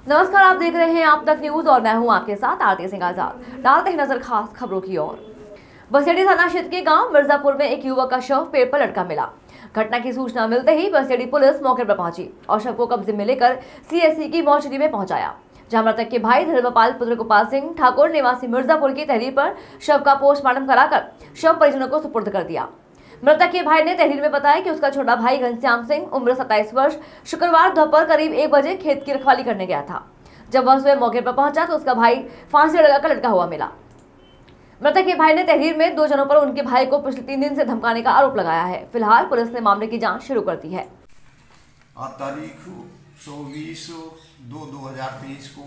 नमस्कार, आप देख रहे हैं आप तक न्यूज और मैं हूं आपके साथ आरती सिंह आजाद। डालते हैं नजर खास खबरों की ओर। बसेड़ी थाना क्षेत्र के गांव मिर्जापुर में एक युवक का शव पेड़ पर लटका मिला। घटना की सूचना मिलते ही बसेड़ी पुलिस मौके पर पहुंची और शव को कब्जे में लेकर सीएससी की मोर्चरी में पहुंचाया, जहां मृतक के भाई धर्मपाल पुत्र गोपाल सिंह ठाकुर निवासी मिर्जापुर की तहरीर पर शव का पोस्टमार्टम कराकर शव परिजनों को सुपुर्द कर दिया। मृतक के भाई ने तहरीर में बताया कि उसका छोटा भाई घनश्याम सिंह उम्र 27 वर्ष शुक्रवार दोपहर करीब 1 बजे खेत की रखवाली करने गया था। जब वह स्वयं मौके पर पहुंचा तो उसका भाई फांसी लगाकर लटका हुआ मिला। मृतक के भाई ने तहरीर में 2 जनों पर उनके भाई को पिछले 3 दिन से धमकाने का आरोप लगाया है। फिलहाल पुलिस ने मामले की जांच शुरू कर दी है। तारीख 24/2/2023 को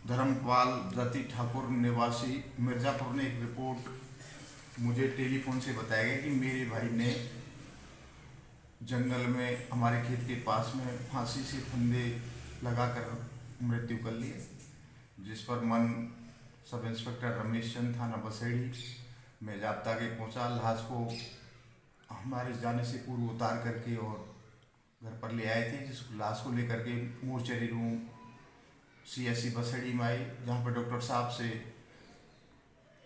धर्मपाल रति ठाकुर निवासी मिर्जापुर ने एक रिपोर्ट मुझे टेलीफोन से बताया गया कि मेरे भाई ने जंगल में हमारे खेत के पास में फांसी से फंदे लगाकर मृत्यु कर ली, जिस पर मन सब इंस्पेक्टर रमेश चंद थाना बसेड़ी में जाब्ता के पहुंचा। लाश को हमारे जाने से पूर्व उतार करके और घर पर ले आए थे, जिस लाश को लेकर के मोर्चरी रूम सीएससी बसेड़ी में आई, जहां पर डॉक्टर साहब से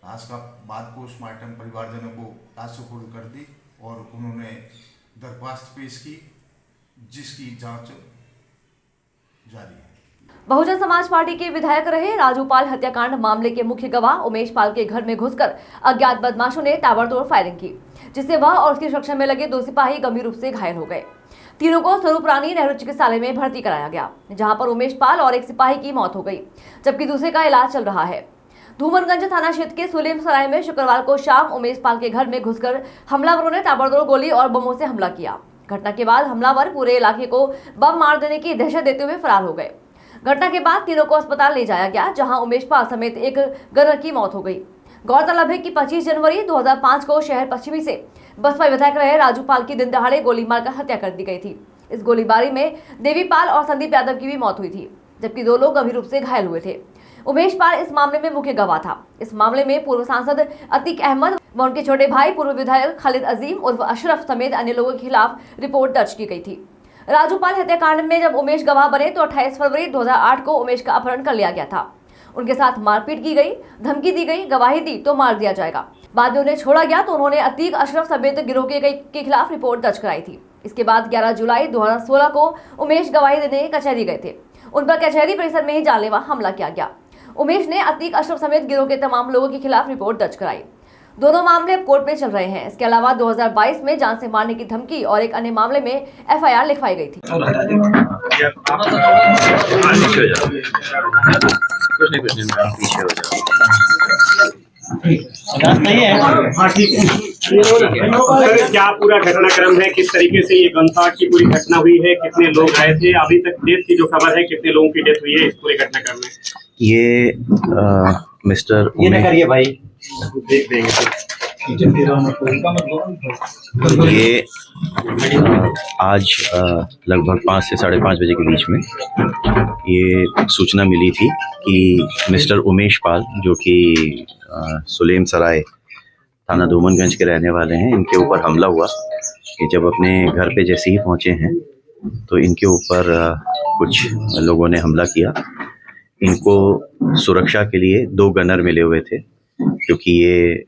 लाश का बाद पोस्टमार्टम परिवारजनों को लाश सुपुर्द कर दी और उन्होंने दरख्वास्त पेश की, जिसकी जांच जारी है। बहुजन समाज पार्टी के विधायक रहे राजू पाल हत्याकांड मामले के मुख्य गवाह उमेश पाल के घर में घुसकर अज्ञात बदमाशों ने ताबड़तोड़ फायरिंग की, जिससे वह और उसकी सुरक्षा में लगे 2 सिपाही गंभीर रूप से घायल हो गए। तीनों को स्वरूप रानी नेहरू चिकित्सालय में भर्ती कराया गया, जहां पर उमेश पाल और एक सिपाही की मौत हो गई, जबकि दूसरे का इलाज चल रहा है। धूमनगंज थाना क्षेत्र के सुलेम सराय में शुक्रवार को शाम उमेश पाल के घर में घुसकर हमलावरों ने ताबड़तोड़ गोली और बमों से हमला किया। घटना के बाद हमलावर पूरे इलाके को बम मार देने की दहशत देते हुए फरार हो गए। घटना के बाद तीनों को अस्पताल ले जाया गया, जहां उमेश पाल समेत एक गनर की मौत हो गई। गौरतलब है कि 25 जनवरी 2005 को शहर पश्चिमी से बसपा विधायक रहे राजू पाल की दिन दहाड़े गोली मारकर हत्या कर दी गई थी। इस गोलीबारी में देवी पाल और संदीप यादव की भी मौत हुई थी, जबकि 2 लोग गंभीर रूप से घायल हुए थे। उमेश पाल इस मामले में मुख्य गवाह था। इस मामले में पूर्व सांसद अतीक अहमद व उनके छोटे भाई पूर्व विधायक खालिद अजीम उर्फ अशरफ समेत अन्य लोगों के खिलाफ रिपोर्ट दर्ज की गई थी। राजू पाल हत्याकांड में जब उमेश गवाह बने तो 28 फरवरी 2008 को उमेश का अपहरण कर लिया गया था। उनके साथ मारपीट की गई, धमकी दी गई, गवाही दी तो मार दिया जाएगा। बाद में उन्हें छोड़ा गया तो उन्होंने अतीक अशरफ समेत गिरोह के खिलाफ रिपोर्ट दर्ज कराई थी। इसके बाद 11 जुलाई 2016 को उमेश गवाही देने कचहरी गए थे। उन पर कचहरी परिसर में ही जानलेवा हमला किया गया। उमेश ने अतीक अशरफ समेत गिरोह के तमाम लोगों के खिलाफ रिपोर्ट दर्ज कराई। दोनों मामले अब कोर्ट में चल रहे हैं। इसके अलावा 2022 में जान से मारने की धमकी और एक अन्य मामले में एफआईआर लिखवाई गई थी। सर, क्या पूरा घटनाक्रम है, किस तरीके से ये गनफाट की पूरी घटना हुई है, कितने लोग आए थे, अभी तक डेथ की जो खबर है कितने लोगों की डेथ हुई है इस पूरे घटनाक्रम में? ये मिस्टर भाई देख देंगे ये आज लगभग 5 से 5:30 बजे के बीच में ये सूचना मिली थी कि मिस्टर उमेश पाल, जो कि सुलेम सराय थाना धूमनगंज के रहने वाले हैं, इनके ऊपर हमला हुआ। कि जब अपने घर पे जैसे ही पहुंचे हैं तो इनके ऊपर कुछ लोगों ने हमला किया। इनको सुरक्षा के लिए 2 गनर मिले हुए थे, क्योंकि ये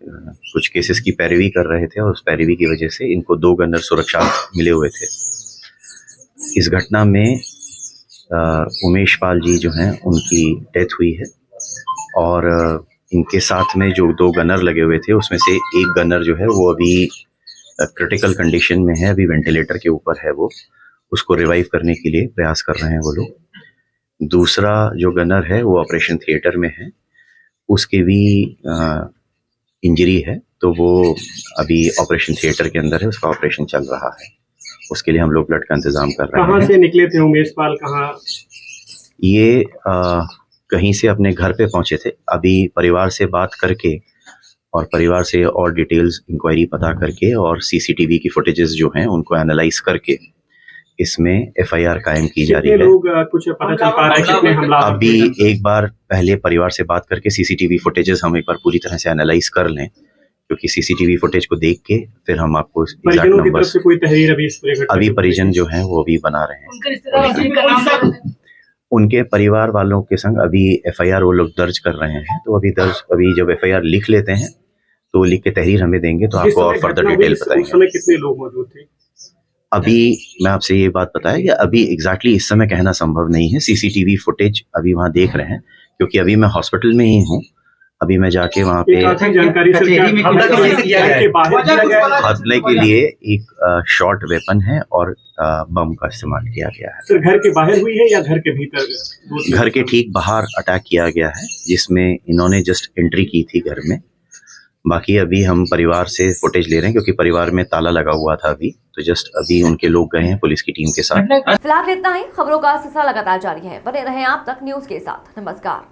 कुछ केसेस की पैरवी कर रहे थे और उस पैरवी की वजह से इनको 2 गनर सुरक्षा मिले हुए थे। इस घटना में उमेश पाल जी जो हैं उनकी डेथ हुई है और इनके साथ में जो 2 गनर लगे हुए थे उसमें से एक गनर जो है वो अभी क्रिटिकल कंडीशन में है, अभी वेंटिलेटर के ऊपर है। वो उसको रिवाइव करने के लिए प्रयास कर रहे हैं वो लोग। दूसरा जो गनर है वो ऑपरेशन थिएटर में है, उसके भी इंजरी है, तो वो अभी ऑपरेशन थिएटर के अंदर है, उसका ऑपरेशन चल रहा है। उसके लिए हम लोग ब्लड का इंतजाम कर रहे हैं। कहाँ से निकले थे उमेश पाल? कहाँ ये कहीं से अपने घर पे पहुंचे थे। अभी परिवार से बात करके और परिवार से और डिटेल्स इंक्वायरी पता करके और सीसीटीवी की फुटेजेस जो हैं उनको एनालाइज करके इसमें एफआईआर कायम की जा रही है। लोग कुछ पता चल पा रहा है कितने हमला? अभी एक बार पहले परिवार से बात करके सीसीटीवी फुटेजेस हम एक बार पूरी तरह से एनालाइज कर लें, क्योंकि सीसीटीवी फुटेज को देख के फिर हम आपको एग्जैक्ट नंबर। कोई तहरीर अभी अभी परिजन जो हैं वो अभी बना रहे हैं। उनके परिवार वालों के संग अभी एफआईआर वो लोग दर्ज कर रहे हैं। तो अभी जब एफआईआर लिख लेते हैं तो वो लिख के तहरीर हमें देंगे तो आपको और फर्दर डिटेल उस बताएंगे। समय कितने लोग मौजूद थे? अभी मैं आपसे ये बात बताया कि अभी एग्जैक्टली इस समय कहना संभव नहीं है। सीसीटीवी फुटेज अभी वहाँ देख रहे हैं, क्योंकि अभी मैं हॉस्पिटल में ही हूँ। अभी मैं जाके वहाँ पे जानकारी सर क्या हमले के लिए एक शॉर्ट वेपन है और बम का इस्तेमाल किया गया है। सर घर के बाहर हुई है या घर के भीतर? घर के ठीक बाहर अटैक किया गया है, जिसमें इन्होंने जस्ट एंट्री की थी घर में। बाकी अभी हम परिवार से फुटेज ले रहे हैं, क्योंकि परिवार में ताला लगा हुआ था अभी, तो जस्ट अभी उनके लोग गए हैं पुलिस की टीम के साथ। फिलहाल इतना ही। खबरों का सिलसिला लगातार जारी है। बने रहें आप तक न्यूज के साथ। नमस्कार।